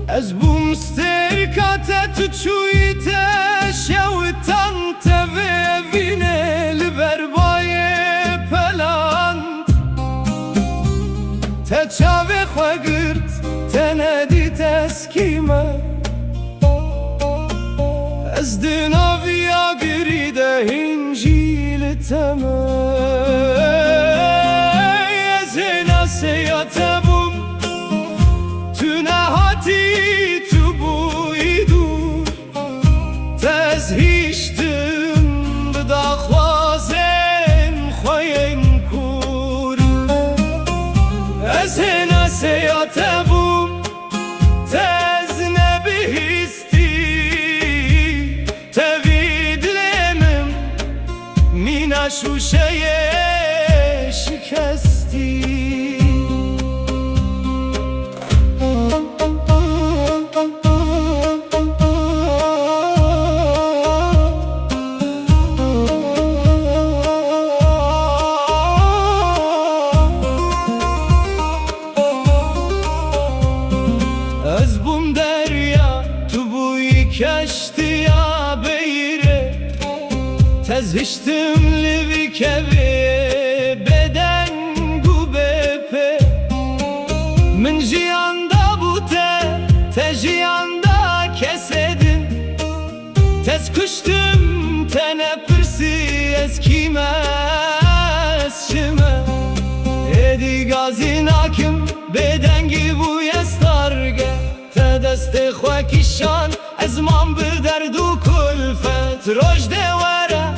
از بوم سترکات تچوی تشوتان تبینه لبربای پلاند تچاوی خوگرد تندی تسکیمه از دناویا گریده هنجیل تمه از ناسیات بوم تو نهاتی تو بوی دور تزهیشتم بداخوازن خوین کور از ناسیات بوم تز نبهستی تبیدلمم مینا شوشه شکستی از بوم دریا تو بوی کشتی یا بیره تزهشتم لبی کبی بدنگو بپه من جیاندا بوته تجیاندا کسدم تز کشتم تنپرسی از کیم از شمه ادی گازی ناکم بدنگی بوی استارگه دست خواکیشان از من به درد و کلفت روش دواره